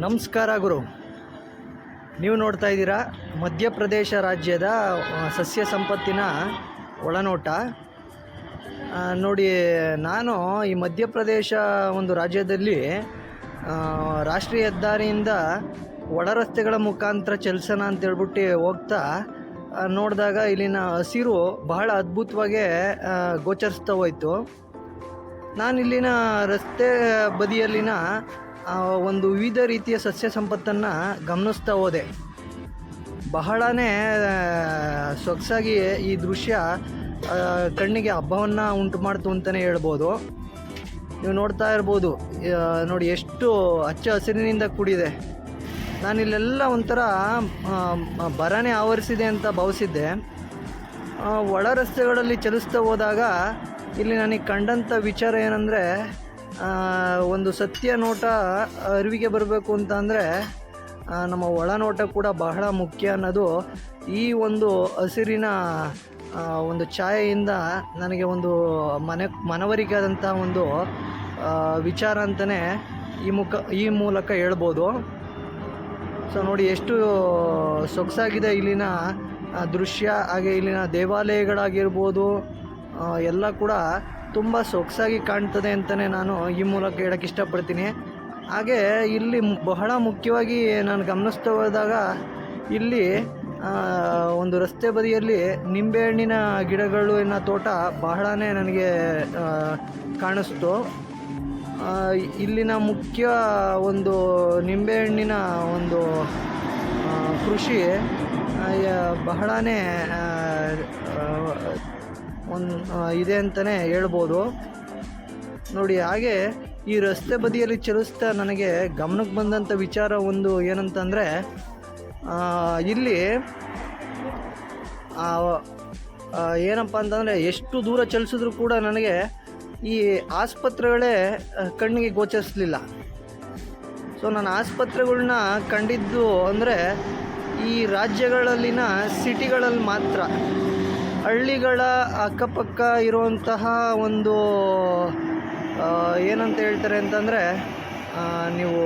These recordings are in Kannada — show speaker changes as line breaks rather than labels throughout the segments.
ನಮಸ್ಕಾರ ಗುರು. ನೀವು ನೋಡ್ತಾ ಇದ್ದೀರಾ ಮಧ್ಯಪ್ರದೇಶ ರಾಜ್ಯದ ಸಸ್ಯ ಸಂಪತ್ತಿನ ಒಳನೋಟ. ನೋಡಿ, ನಾನು ಈ ಮಧ್ಯಪ್ರದೇಶ ಒಂದು ರಾಜ್ಯದಲ್ಲಿ ರಾಷ್ಟ್ರೀಯ ಹೆದ್ದಾರಿಯಿಂದ ಒಳ ರಸ್ತೆಗಳ ಮುಖಾಂತರ ಚಲಿಸೋಣ ಅಂತೇಳ್ಬಿಟ್ಟು ಹೋಗ್ತಾ ನೋಡಿದಾಗ ಇಲ್ಲಿನ ಹಸಿರು ಬಹಳ ಅದ್ಭುತವಾಗಿ ಗೋಚರಿಸ್ತಾ ಹೋಯಿತು. ನಾನು ಇಲ್ಲಿನ ರಸ್ತೆ ಬದಿಯಲ್ಲಿನ ಒಂದು ವಿವಿಧ ರೀತಿಯ ಸಸ್ಯ ಸಂಪತ್ತನ್ನು ಗಮನಿಸ್ತಾ ಹೋದೆ. ಬಹಳನೇ ಸೊಗಸಾಗಿ ಈ ದೃಶ್ಯ ಕಣ್ಣಿಗೆ ಹಬ್ಬವನ್ನು ಉಂಟು ಮಾಡ್ತು ಅಂತಲೇ ಹೇಳ್ಬೋದು. ನೀವು ನೋಡ್ತಾ ಇರ್ಬೋದು, ನೋಡಿ ಎಷ್ಟು ಹಚ್ಚ ಹಸಿರಿನಿಂದ ಕೂಡಿದೆ. ನಾನಿಲ್ಲೆಲ್ಲ ಒಂಥರ ಬರನೇ ಆವರಿಸಿದೆ ಅಂತ ಭಾವಿಸಿದ್ದೆ. ಒಳ ರಸ್ತೆಗಳಲ್ಲಿ ಚಲಿಸ್ತಾ ಹೋದಾಗ ಇಲ್ಲಿ ನನಗೆ ಕಂಡಂಥ ವಿಚಾರ ಏನಂದರೆ, ಒಂದು ಸತ್ಯ ನೋಟ ಅರಿವಿಗೆ ಬರಬೇಕು ಅಂತ ಅಂದರೆ ನಮ್ಮ ಒಳನೋಟ ಕೂಡ ಬಹಳ ಮುಖ್ಯ ಅನ್ನೋದು ಈ ಒಂದು ಹಸಿರಿನ ಒಂದು ಛಾಯೆಯಿಂದ ನನಗೆ ಒಂದು ಮನವರಿಕೆ ಆದಂಥ ಒಂದು ವಿಚಾರ ಅಂತಲೇ ಈ ಮೂಲಕ ಹೇಳ್ಬೋದು. ಸೊ ನೋಡಿ, ಎಷ್ಟು ಸೊಗಸಾಗಿದೆ ಇಲ್ಲಿನ ದೃಶ್ಯ. ಹಾಗೆ ಇಲ್ಲಿನ ದೇವಾಲಯಗಳಾಗಿರ್ಬೋದು ಎಲ್ಲ ಕೂಡ ತುಂಬ ಸೊಗಸಾಗಿ ಕಾಣ್ತದೆ ಅಂತಲೇ ನಾನು ಈ ಮೂಲಕ ಹೇಳೋಕ್ಕೆ ಇಷ್ಟಪಡ್ತೀನಿ. ಹಾಗೆ ಇಲ್ಲಿ ಬಹಳ ಮುಖ್ಯವಾಗಿ ನಾನು ಗಮನಿಸ್ತಾ ಹೋದಾಗ ಇಲ್ಲಿ ಒಂದು ರಸ್ತೆ ಬದಿಯಲ್ಲಿ ನಿಂಬೆಹಣ್ಣಿನ ಗಿಡಗಳಿನ ತೋಟ ಬಹಳನೇ ನನಗೆ ಕಾಣಿಸ್ತು. ಇಲ್ಲಿನ ಮುಖ್ಯ ಒಂದು ನಿಂಬೆಹಣ್ಣಿನ ಒಂದು ಕೃಷಿ ಬಹಳನೇ ಇದೆ ಅಂತಲೇ ಹೇಳ್ಬೋದು. ನೋಡಿ, ಹಾಗೆ ಈ ರಸ್ತೆ ಬದಿಯಲ್ಲಿ ಚಲಿಸ್ತಾ ನನಗೆ ಗಮನಕ್ಕೆ ಬಂದಂಥ ವಿಚಾರ ಒಂದು ಏನಂತಂದರೆ, ಇಲ್ಲಿ ಏನಪ್ಪ ಅಂತಂದರೆ ಎಷ್ಟು ದೂರ ಚಲಿಸಿದ್ರೂ ಕೂಡ ನನಗೆ ಈ ಆಸ್ಪತ್ರೆಗಳೇ ಕಣ್ಣಿಗೆ ಗೋಚರಿಸಲಿಲ್ಲ. ಸೊ ನಾನು ಆಸ್ಪತ್ರೆಗಳನ್ನ ಕಂಡಿದ್ದು ಅಂದರೆ ಈ ರಾಜ್ಯಗಳಲ್ಲಿನ ಸಿಟಿಗಳಲ್ಲಿ ಮಾತ್ರ. ಹಳ್ಳಿಗಳ ಅಕ್ಕಪಕ್ಕ ಇರುವಂತಹ ಒಂದು ಏನಂತ ಹೇಳ್ತಾರೆ ಅಂತಂದರೆ, ನೀವು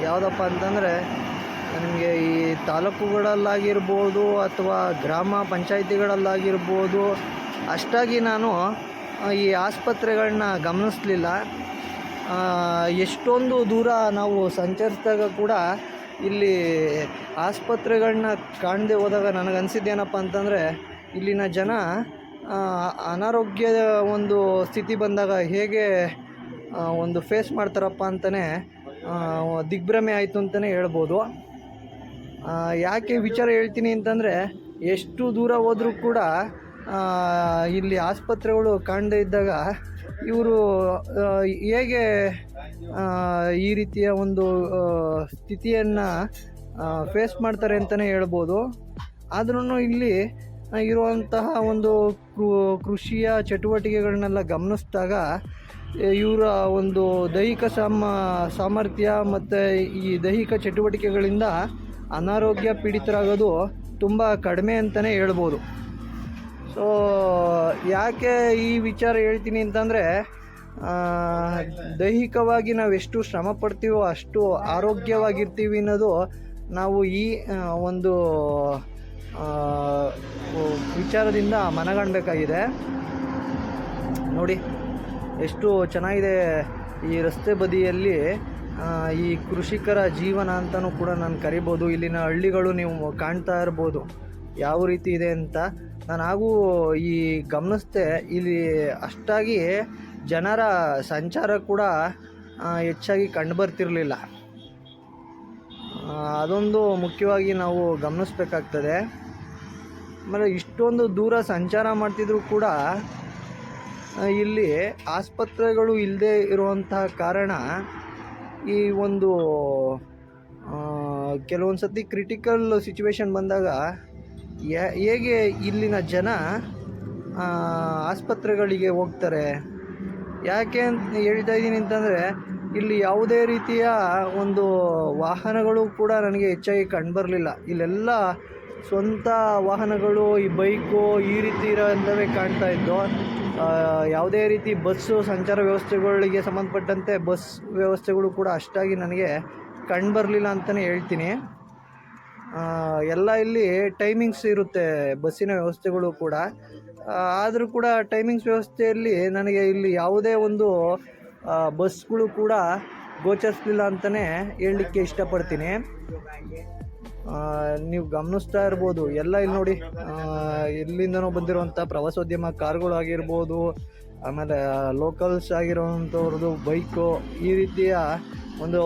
ಯಾವುದಪ್ಪ ಅಂತಂದರೆ ನಿಮಗೆ ಈ ತಾಲೂಕುಗಳಲ್ಲಾಗಿರ್ಬೋದು ಅಥವಾ ಗ್ರಾಮ ಪಂಚಾಯಿತಿಗಳಲ್ಲಾಗಿರ್ಬೋದು ಅಷ್ಟಾಗಿ ನಾನು ಈ ಆಸ್ಪತ್ರೆಗಳನ್ನ ಗಮನಿಸಲಿಲ್ಲ. ಎಷ್ಟೊಂದು ದೂರ ನಾವು ಸಂಚರಿಸಿದಾಗ ಕೂಡ ಇಲ್ಲಿ ಆಸ್ಪತ್ರೆಗಳನ್ನ ಕಾಣದೆ ಹೋದಾಗ ನನಗನ್ಸಿದ್ದೇನಪ್ಪ ಅಂತಂದರೆ, ಇಲ್ಲಿನ ಜನ ಅನಾರೋಗ್ಯದ ಒಂದು ಸ್ಥಿತಿ ಬಂದಾಗ ಹೇಗೆ ಒಂದು ಫೇಸ್ ಮಾಡ್ತಾರಪ್ಪ ಅಂತಲೇ ದಿಗ್ಭ್ರಮೆ ಆಯಿತು ಅಂತಲೇ ಹೇಳ್ಬೋದು. ಯಾಕೆ ವಿಚಾರ ಹೇಳ್ತೀನಿ ಅಂತಂದರೆ, ಎಷ್ಟು ದೂರ ಹೋದರೂ ಕೂಡ ಇಲ್ಲಿ ಆಸ್ಪತ್ರೆಗಳು ಕಾಣದೇ ಇದ್ದಾಗ ಇವರು ಹೇಗೆ ಈ ರೀತಿಯ ಒಂದು ಸ್ಥಿತಿಯನ್ನು ಫೇಸ್ ಮಾಡ್ತಾರೆ ಅಂತಲೇ ಹೇಳ್ಬೋದು. ಆದ್ರೂ ಇಲ್ಲಿ ಇರುವಂತಹ ಒಂದು ಕೃಷಿಯ ಚಟುವಟಿಕೆಗಳನ್ನೆಲ್ಲ ಗಮನಿಸಿದಾಗ ಇವರ ಒಂದು ದೈಹಿಕ ಸಾಮರ್ಥ್ಯ ಮತ್ತು ಈ ದೈಹಿಕ ಚಟುವಟಿಕೆಗಳಿಂದ ಅನಾರೋಗ್ಯ ಪೀಡಿತರಾಗೋದು ತುಂಬ ಕಡಿಮೆ ಅಂತಲೇ ಹೇಳ್ಬೋದು. ಸೊ ಯಾಕೆ ಈ ವಿಚಾರ ಹೇಳ್ತೀನಿ ಅಂತಂದರೆ, ದೈಹಿಕವಾಗಿ ನಾವು ಎಷ್ಟು ಶ್ರಮ ಪಡ್ತೀವೋ ಅಷ್ಟು ಆರೋಗ್ಯವಾಗಿರ್ತೀವಿ ಅನ್ನೋದು ನಾವು ಈ ಒಂದು ವಿಚಾರದಿಂದ ಮನಗಾಣಬೇಕಾಗಿದೆ. ನೋಡಿ, ಎಷ್ಟು ಚೆನ್ನಾಗಿದೆ ಈ ರಸ್ತೆ ಬದಿಯಲ್ಲಿ ಈ ಕೃಷಿಕರ ಜೀವನ ಅಂತಲೂ ಕೂಡ ನಾನು ಕರಿಬೋದು. ಇಲ್ಲಿನ ಹಳ್ಳಿಗಳು ನೀವು ಕಾಣ್ತಾ ಇರ್ಬೋದು ಯಾವ ರೀತಿ ಇದೆ ಅಂತ. ನಾನು ಹಾಗೂ ಈ ಗಮನಿಸ್ದೆ, ಇಲ್ಲಿ ಅಷ್ಟಾಗಿ ಜನರ ಸಂಚಾರ ಕೂಡ ಹೆಚ್ಚಾಗಿ ಕಂಡುಬರ್ತಿರಲಿಲ್ಲ. ಅದೊಂದು ಮುಖ್ಯವಾಗಿ ನಾವು ಗಮನಿಸಬೇಕಾಗ್ತದೆ. ಆಮೇಲೆ ಇಷ್ಟೊಂದು ದೂರ ಸಂಚಾರ ಮಾಡ್ತಿದ್ರು ಕೂಡ ಇಲ್ಲಿ ಆಸ್ಪತ್ರೆಗಳು ಇಲ್ಲದೆ ಇರುವಂತಹ ಕಾರಣ ಈ ಒಂದು ಕೆಲವೊಂದು ಸತಿ ಕ್ರಿಟಿಕಲ್ ಸಿಚುವೇಶನ್ ಬಂದಾಗ ಹೇಗೆ ಇಲ್ಲಿನ ಜನ ಆಸ್ಪತ್ರೆಗಳಿಗೆ ಹೋಗ್ತಾರೆ. ಯಾಕೆ ಅಂತ ಹೇಳ್ತಾ ಇದ್ದೀನಿ ಅಂತಂದರೆ, ಇಲ್ಲಿ ಯಾವುದೇ ರೀತಿಯ ಒಂದು ವಾಹನಗಳು ಕೂಡ ನನಗೆ ಹೆಚ್ಚಾಗಿ ಕಂಡುಬರಲಿಲ್ಲ. ಇಲ್ಲೆಲ್ಲ ಸ್ವಂತ ವಾಹನಗಳು, ಈ ಬೈಕು ಈ ರೀತಿ ಇರೋಂಥವೇ ಕಾಣ್ತಾ ಇದ್ದು. ಯಾವುದೇ ರೀತಿ ಬಸ್ಸು ಸಂಚಾರ ವ್ಯವಸ್ಥೆಗಳಿಗೆ ಸಂಬಂಧಪಟ್ಟಂತೆ ಬಸ್ ವ್ಯವಸ್ಥೆಗಳು ಕೂಡ ಅಷ್ಟಾಗಿ ನನಗೆ ಕಂಡುಬರಲಿಲ್ಲ ಅಂತಲೇ ಹೇಳ್ತೀನಿ. ಎಲ್ಲ ಇಲ್ಲಿ ಟೈಮಿಂಗ್ಸ್ ಇರುತ್ತೆ ಬಸ್ಸಿನ ವ್ಯವಸ್ಥೆಗಳು ಕೂಡ. ಆದರೂ ಕೂಡ ಟೈಮಿಂಗ್ಸ್ ವ್ಯವಸ್ಥೆಯಲ್ಲಿ ನನಗೆ ಇಲ್ಲಿ ಯಾವುದೇ ಒಂದು ಬಸ್ಗಳು ಕೂಡ ಗೋಚರಿಸಲಿಲ್ಲ ಅಂತಲೇ ಹೇಳಲಿಕ್ಕೆ ಇಷ್ಟಪಡ್ತೀನಿ. ನೀವು ಗಮನಿಸ್ತಾ ಇರ್ಬೋದು ಎಲ್ಲ ಇಲ್ಲಿ ನೋಡಿ, ಎಲ್ಲಿಂದನೋ ಬಂದಿರುವಂಥ ಪ್ರವಾಸೋದ್ಯಮ ಕಾರ್ಗಳು ಆಗಿರ್ಬೋದು, ಆಮೇಲೆ ಲೋಕಲ್ಸ್ ಆಗಿರೋವಂಥವ್ರದ್ದು ಬೈಕು, ಈ ರೀತಿಯ ಒಂದು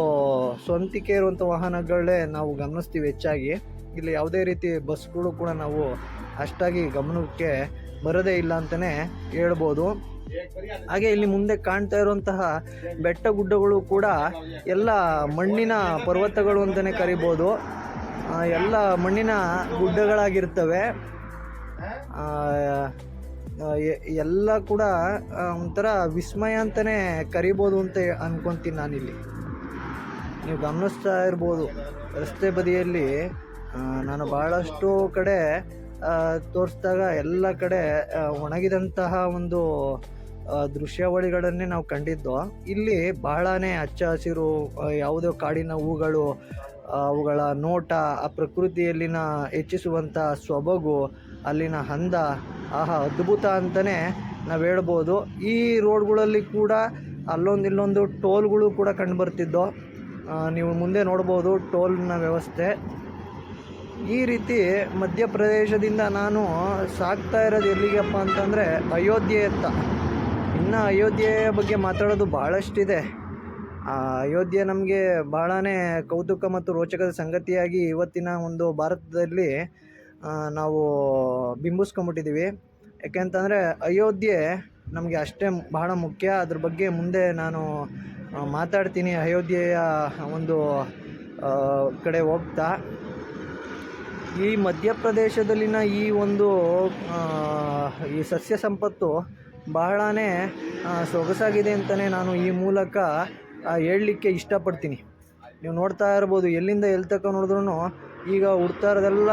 ಸ್ವಂತಿಕೆ ಇರುವಂಥ ವಾಹನಗಳೇ ನಾವು ಗಮನಿಸ್ತೀವಿ ಹೆಚ್ಚಾಗಿ. ಇಲ್ಲಿ ಯಾವುದೇ ರೀತಿ ಬಸ್ಗಳು ಕೂಡ ನಾವು ಅಷ್ಟಾಗಿ ಗಮನಕ್ಕೆ ಬರೋದೇ ಇಲ್ಲ ಅಂತಲೇ ಹೇಳ್ಬೋದು. ಹಾಗೆ ಇಲ್ಲಿ ಮುಂದೆ ಕಾಣ್ತಾ ಇರುವಂತಹ ಬೆಟ್ಟ ಗುಡ್ಡಗಳು ಕೂಡ ಎಲ್ಲ ಮಣ್ಣಿನ ಪರ್ವತಗಳು ಅಂತಲೇ ಕರಿಬೋದು. ಎಲ್ಲ ಮಣ್ಣಿನ ಗುಡ್ಡಗಳಾಗಿರ್ತವೆ. ಎಲ್ಲ ಕೂಡ ಒಂಥರ ವಿಸ್ಮಯ ಅಂತಲೇ ಕರಿಬೋದು ಅಂತ ಅಂದ್ಕೊತೀನಿ ನಾನಿಲ್ಲಿ. ನೀವು ಗಮನಿಸ್ತಾ ಇರ್ಬೋದು, ರಸ್ತೆ ಬದಿಯಲ್ಲಿ ನಾನು ಭಾಳಷ್ಟು ಕಡೆ ತೋರಿಸಿದಾಗ ಎಲ್ಲ ಕಡೆ ಒಣಗಿದಂತಹ ಒಂದು ದೃಶ್ಯಾವಳಿಗಳನ್ನೇ ನಾವು ಕಂಡಿದ್ದು. ಇಲ್ಲಿ ಬಹಳನೇ ಹಚ್ಚ ಹಸಿರು, ಯಾವುದೋ ಕಾಡಿನ ಹೂಗಳು, ಅವುಗಳ ನೋಟ, ಆ ಪ್ರಕೃತಿಯಲ್ಲಿನ ಹೆಚ್ಚಿಸುವಂಥ ಸೊಬಗು, ಅಲ್ಲಿನ ಅಂದ, ಆಹಾ ಅದ್ಭುತ ಅಂತಲೇ ನಾವು ಹೇಳ್ಬೋದು. ಈ ರೋಡ್ಗಳಲ್ಲಿ ಕೂಡ ಅಲ್ಲೊಂದಿಲ್ಲೊಂದು ಟೋಲ್ಗಳು ಕೂಡ ಕಂಡುಬರ್ತಿದ್ದೋ. ನೀವು ಮುಂದೆ ನೋಡ್ಬೋದು ಟೋಲ್ನ ವ್ಯವಸ್ಥೆ. ಈ ರೀತಿ ಮಧ್ಯಪ್ರದೇಶದಿಂದ ನಾನು ಸಾಗ್ತಾ ಇರೋದು ಎಲ್ಲಿಗಪ್ಪ ಅಂತಂದರೆ ಅಯೋಧ್ಯೆಯತ್ತ. ಇನ್ನು ಅಯೋಧ್ಯೆಯ ಬಗ್ಗೆ ಮಾತಾಡೋದು ಭಾಳಷ್ಟಿದೆ. ಅಯೋಧ್ಯೆ ನಮಗೆ ಭಾಳನೇ ಕೌತುಕ ಮತ್ತು ರೋಚಕದ ಸಂಗತಿಯಾಗಿ ಇವತ್ತಿನ ಒಂದು ಭಾರತದಲ್ಲಿ ನಾವು ಬಿಂಬಿಸ್ಕೊಂಬಿಟ್ಟಿದ್ದೀವಿ. ಯಾಕೆಂತಂದರೆ ಅಯೋಧ್ಯೆ ನಮಗೆ ಅಷ್ಟೇ ಬಹಳ ಮುಖ್ಯ. ಅದ್ರ ಬಗ್ಗೆ ಮುಂದೆ ನಾನು ಮಾತಾಡ್ತೀನಿ ಅಯೋಧ್ಯೆಯ ಒಂದು ಕಡೆ ಹೋಗ್ತಾ. ಈ ಮಧ್ಯಪ್ರದೇಶದಲ್ಲಿನ ಈ ಒಂದು ಈ ಸಸ್ಯ ಸಂಪತ್ತು ಬಹಳನೇ ಸೊಗಸಾಗಿದೆ ಅಂತಲೇ ನಾನು ಈ ಮೂಲಕ ಹೇಳಲಿಕ್ಕೆ ಇಷ್ಟಪಡ್ತೀನಿ. ನೀವು ನೋಡ್ತಾ ಇರ್ಬೋದು, ಎಲ್ಲಿಂದ ಎಲ್ಲಿ ತನಕ ನೋಡಿದ್ರೂ ಈಗ ಹುಡ್ತಾ ಇರೋದೆಲ್ಲ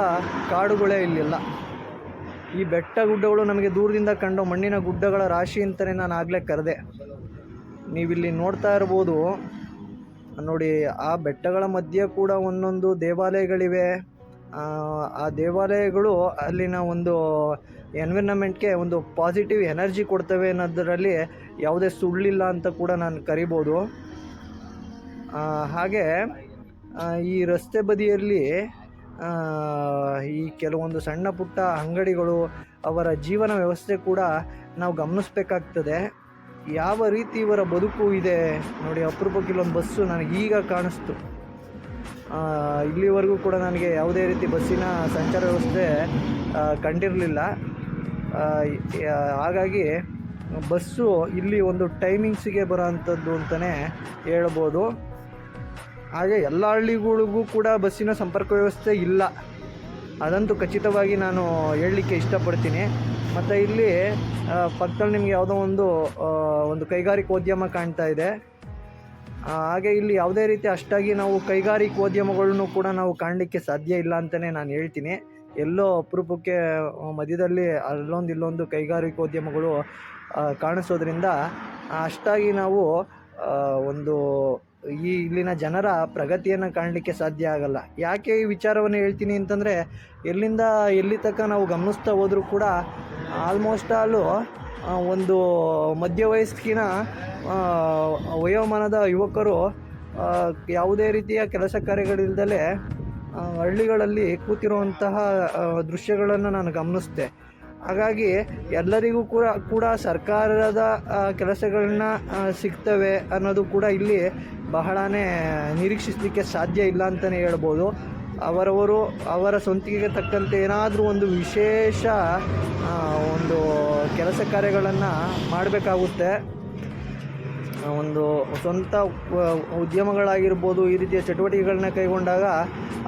ಕಾಡುಗಳೇ ಇಲ್ಲೆಲ್ಲ. ಈ ಬೆಟ್ಟ ಗುಡ್ಡಗಳು ನಮಗೆ ದೂರದಿಂದ ಕಂಡು ಮಣ್ಣಿನ ಗುಡ್ಡಗಳ ರಾಶಿ ಅಂತಲೇ ನಾನು ಆಗಲೇ ಕರೆದೆ. ನೀವಿಲ್ಲಿ ನೋಡ್ತಾ ಇರ್ಬೋದು ನೋಡಿ, ಆ ಬೆಟ್ಟಗಳ ಮಧ್ಯೆ ಕೂಡ ಒಂದೊಂದು ದೇವಾಲಯಗಳಿವೆ. ಆ ದೇವಾಲಯಗಳು ಅಲ್ಲಿನ ಒಂದು ಎನ್ವಿರಾನ್ಮೆಂಟ್ಗೆ ಒಂದು ಪಾಸಿಟಿವ್ ಎನರ್ಜಿ ಕೊಡ್ತವೆ ಅನ್ನೋದರಲ್ಲಿ ಯಾವುದೇ ಸುಳ್ಳಿಲ್ಲ ಅಂತ ಕೂಡ ನಾನು ಕರಿಬೋದು. ಹಾಗೆ ಈ ರಸ್ತೆ ಬದಿಯಲ್ಲಿ ಈ ಕೆಲವೊಂದು ಸಣ್ಣ ಪುಟ್ಟ ಅಂಗಡಿಗಳು, ಅವರ ಜೀವನ ವ್ಯವಸ್ಥೆ ಕೂಡ ನಾವು ಗಮನಿಸಬೇಕಾಗ್ತದೆ. ಯಾವ ರೀತಿ ಇವರ ಬದುಕು ಇದೆ ನೋಡಿ. ಅಪರೂಪಕ್ಕೆ ಇಲ್ಲೊಂದು ಬಸ್ಸು ನನಗೆ ಈಗ ಕಾಣಿಸ್ತು. ಇಲ್ಲಿವರೆಗೂ ಕೂಡ ನನಗೆ ಯಾವುದೇ ರೀತಿ ಬಸ್ಸಿನ ಸಂಚಾರ ವ್ಯವಸ್ಥೆ ಕಂಡಿರಲಿಲ್ಲ. ಹಾಗಾಗಿ ಬಸ್ಸು ಇಲ್ಲಿ ಒಂದು ಟೈಮಿಂಗ್ಸಿಗೆ ಬರೋ ಅಂಥದ್ದು ಅಂತಲೇ ಹೇಳ್ಬೋದು. ಹಾಗೆ ಎಲ್ಲ ಹಳ್ಳಿಗಳಿಗೂ ಕೂಡ ಬಸ್ಸಿನ ಸಂಪರ್ಕ ವ್ಯವಸ್ಥೆ ಇಲ್ಲ, ಅದಂತೂ ಖಚಿತವಾಗಿ ನಾನು ಹೇಳಲಿಕ್ಕೆ ಇಷ್ಟಪಡ್ತೀನಿ. ಮತ್ತು ಇಲ್ಲಿ ಪಕ್ಕದಲ್ಲಿ ನಿಮಗೆ ಯಾವುದೋ ಒಂದು ಕೈಗಾರಿಕೋದ್ಯಮ ಕಾಣ್ತಾ ಇದೆ. ಹಾಗೆ ಇಲ್ಲಿ ಯಾವುದೇ ರೀತಿ ಅಷ್ಟಾಗಿ ನಾವು ಕೈಗಾರಿಕೋದ್ಯಮಗಳನ್ನು ಕೂಡ ನಾವು ಕಾಣಲಿಕ್ಕೆ ಸಾಧ್ಯ ಇಲ್ಲ ಅಂತಲೇ ನಾನು ಹೇಳ್ತೀನಿ. ಎಲ್ಲೋ ಅಪರೂಪಕ್ಕೆ ಮಧ್ಯದಲ್ಲಿ ಇಲ್ಲೊಂದು ಕೈಗಾರಿಕೋದ್ಯಮಗಳು ಕಾಣಿಸೋದ್ರಿಂದ ಅಷ್ಟಾಗಿ ನಾವು ಇಲ್ಲಿನ ಜನರ ಪ್ರಗತಿಯನ್ನು ಕಾಣಲಿಕ್ಕೆ ಸಾಧ್ಯ ಆಗಲ್ಲ. ಯಾಕೆ ಈ ವಿಚಾರವನ್ನು ಹೇಳ್ತೀನಿ ಅಂತಂದರೆ, ಎಲ್ಲಿಂದ ಎಲ್ಲಿ ತನಕ ನಾವು ಗಮನಿಸ್ತಾ ಹೋದರೂ ಕೂಡ ಆಲ್ಮೋಸ್ಟ್ ಆಲು ಒಂದು ಮಧ್ಯವಯಸ್ಕಿನ ವಯೋಮಾನದ ಯುವಕರು ಯಾವುದೇ ರೀತಿಯ ಕೆಲಸ ಕಾರ್ಯಗಳಿಲ್ಲದಲೇ ಹಳ್ಳಿಗಳಲ್ಲಿ ಕೂತಿರುವಂತಹ ದೃಶ್ಯಗಳನ್ನು ನಾನು ಗಮನಿಸಿದೆ. ಹಾಗಾಗಿ ಎಲ್ಲರಿಗೂ ಕೂಡ ಸರ್ಕಾರದ ಕೆಲಸಗಳನ್ನ ಸಿಗ್ತವೆ ಅನ್ನೋದು ಕೂಡ ಇಲ್ಲಿ ಬಹಳನೇ ನಿರೀಕ್ಷಿಸಲಿಕ್ಕೆ ಸಾಧ್ಯ ಇಲ್ಲ ಅಂತಲೇ ಹೇಳ್ಬೋದು. ಅವರ ಸ್ವಂತಿಕೆಗೆ ತಕ್ಕಂತೆ ಏನಾದರೂ ಒಂದು ವಿಶೇಷ ಒಂದು ಕೆಲಸ ಕಾರ್ಯಗಳನ್ನು ಮಾಡಬೇಕಾಗುತ್ತೆ. ಒಂದು ಸ್ವಂತ ಉದ್ಯಮಗಳಾಗಿರ್ಬೋದು, ಈ ರೀತಿಯ ಚಟುವಟಿಕೆಗಳನ್ನ ಕೈಗೊಂಡಾಗ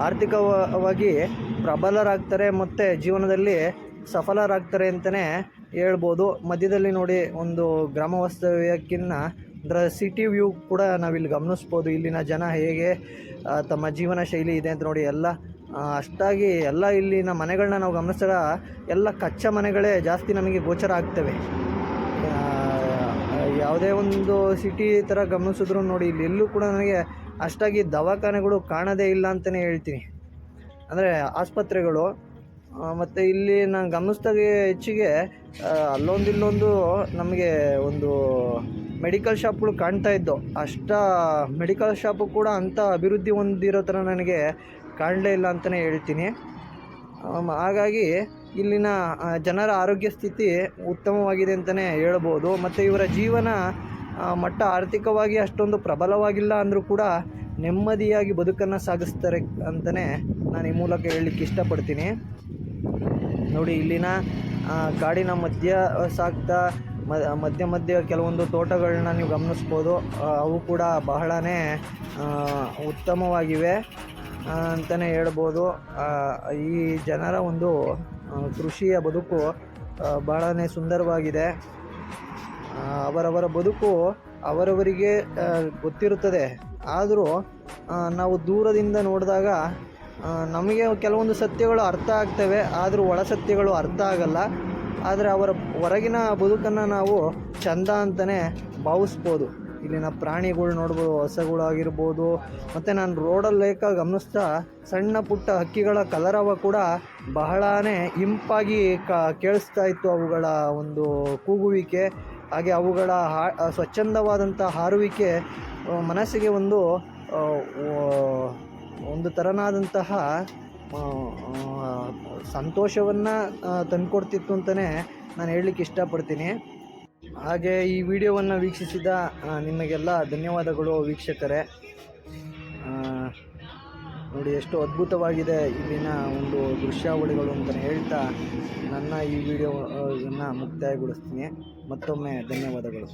ಆರ್ಥಿಕವಾಗಿ ಪ್ರಬಲರಾಗ್ತಾರೆ ಮತ್ತು ಜೀವನದಲ್ಲಿ ಸಫಲರಾಗ್ತಾರೆ ಅಂತಲೇ ಹೇಳ್ಬೋದು. ಮಧ್ಯದಲ್ಲಿ ನೋಡಿ ಒಂದು ಗ್ರಾಮ ವಾಸ್ತವ್ಯಕ್ಕಿನ್ನ ಸಿಟಿ ವ್ಯೂ ಕೂಡ ನಾವಿಲ್ಲಿ ಗಮನಿಸ್ಬೋದು. ಇಲ್ಲಿನ ಜನ ಹೇಗೆ ತಮ್ಮ ಜೀವನ ಶೈಲಿ ಇದೆ ಅಂತ ನೋಡಿ. ಎಲ್ಲ ಅಷ್ಟಾಗಿ ಎಲ್ಲ ಇಲ್ಲಿನ ಮನೆಗಳನ್ನ ನಾವು ಗಮನಿಸಿದಾಗ ಎಲ್ಲ ಕಚ್ಚಾ ಮನೆಗಳೇ ಜಾಸ್ತಿ ನಮಗೆ ಗೋಚರ ಆಗ್ತವೆ. ಯಾವುದೇ ಒಂದು ಸಿಟಿ ಥರ ಗಮನಿಸಿದ್ರು ನೋಡಿ, ಇಲ್ಲಿ ಎಲ್ಲೂ ಕೂಡ ನನಗೆ ಅಷ್ಟಾಗಿ ದವಾಖಾನೆಗಳು ಕಾಣೋದೇ ಇಲ್ಲ ಅಂತಲೇ ಹೇಳ್ತೀನಿ. ಅಂದರೆ ಆಸ್ಪತ್ರೆಗಳು ಮತ್ತು ಇಲ್ಲಿ ನಾನು ಗಮನಿಸಿದಾಗೆ ಹೆಚ್ಚಿಗೆ ಅಲ್ಲೊಂದು ನಮಗೆ ಒಂದು ಮೆಡಿಕಲ್ ಶಾಪ್ಗಳು ಕಾಣ್ತಾ ಇದ್ದವು. ಮೆಡಿಕಲ್ ಶಾಪು ಕೂಡ ಅಂಥ ಅಭಿವೃದ್ಧಿ ಹೊಂದಿರೋ ಥರ ನನಗೆ ಕಾಣಲೇ ಇಲ್ಲ ಅಂತಲೇ ಹೇಳ್ತೀನಿ. ಹಾಗಾಗಿ ಇಲ್ಲಿನ ಜನರ ಆರೋಗ್ಯ ಸ್ಥಿತಿ ಉತ್ತಮವಾಗಿದೆ ಅಂತಲೇ ಹೇಳ್ಬೋದು. ಮತ್ತು ಇವರ ಜೀವನ ಮಟ್ಟ ಆರ್ಥಿಕವಾಗಿ ಅಷ್ಟೊಂದು ಪ್ರಬಲವಾಗಿಲ್ಲ ಅಂದರೂ ಕೂಡ ನೆಮ್ಮದಿಯಾಗಿ ಬದುಕನ್ನು ಸಾಗಿಸ್ತಾರೆ ಅಂತಲೇ ನಾನು ಈ ಮೂಲಕ ಹೇಳಲಿಕ್ಕೆ ಇಷ್ಟಪಡ್ತೀನಿ. ನೋಡಿ, ಇಲ್ಲಿನ ಕಾಡಿನ ಮಧ್ಯ ಸಾಗ್ತಾ ಮಧ್ಯ ಕೆಲವೊಂದು ತೋಟಗಳನ್ನ ನೀವು ಗಮನಿಸ್ಬೋದು. ಅವು ಕೂಡ ಬಹಳನೇ ಉತ್ತಮವಾಗಿವೆ ಅಂತಲೇ ಹೇಳ್ಬೋದು. ಈ ಜನರ ಒಂದು ಕೃಷಿಯ ಬದುಕು ಬಹಳನೇ ಸುಂದರವಾಗಿದೆ. ಅವರವರ ಬದುಕು ಅವರವರಿಗೆ ಗೊತ್ತಿರುತ್ತದೆ. ಆದರೂ ನಾವು ದೂರದಿಂದ ನೋಡಿದಾಗ ನಮಗೆ ಕೆಲವೊಂದು ಸತ್ಯಗಳು ಅರ್ಥ ಆಗ್ತವೆ, ಆದರೂ ಒಳ ಸತ್ಯಗಳು ಅರ್ಥ ಆಗಲ್ಲ. ಆದರೆ ಅವರ ಹೊರಗಿನ ಬದುಕನ್ನು ನಾವು ಚಂದ ಅಂತಲೇ ಭಾವಿಸ್ಬೋದು. ಇಲ್ಲಿನ ಪ್ರಾಣಿಗಳು ನೋಡ್ಬೋದು, ಹಸುಗಳಾಗಿರ್ಬೋದು. ಮತ್ತು ನಾನು ರೋಡಲ್ಲಿ ಗಮನಿಸ್ತಾ ಸಣ್ಣ ಪುಟ್ಟ ಹಕ್ಕಿಗಳ ಕಲರವ ಕೂಡ ಬಹಳನೇ ಇಂಪಾಗಿ ಕೇಳಿಸ್ತಾ ಇತ್ತು. ಅವುಗಳ ಒಂದು ಕೂಗುವಿಕೆ, ಹಾಗೆ ಅವುಗಳ ಸ್ವಚ್ಛಂದವಾದಂಥ ಹಾರುವಿಕೆ ಮನಸ್ಸಿಗೆ ಒಂದು ಥರನಾದಂತಹ ಸಂತೋಷವನ್ನು ತಂದುಕೊಡ್ತಿತ್ತು ಅಂತಲೇ ನಾನು ಹೇಳಲಿಕ್ಕೆ ಇಷ್ಟಪಡ್ತೀನಿ. ಹಾಗೆ ಈ ವಿಡಿಯೋವನ್ನು ವೀಕ್ಷಿಸಿದ ನಿಮಗೆಲ್ಲ ಧನ್ಯವಾದಗಳು ವೀಕ್ಷಕರೇ. ನೋಡಿ, ಎಷ್ಟು ಅದ್ಭುತವಾಗಿದೆ ಇಲ್ಲಿನ ಒಂದು ದೃಶ್ಯಾವಳಿಗಳು ಅಂತಲೇ ಹೇಳ್ತಾ ನನ್ನ ಈ ವಿಡಿಯೋವನ್ನು ಮುಕ್ತಾಯಗೊಳಿಸ್ತೀನಿ. ಮತ್ತೊಮ್ಮೆ ಧನ್ಯವಾದಗಳು.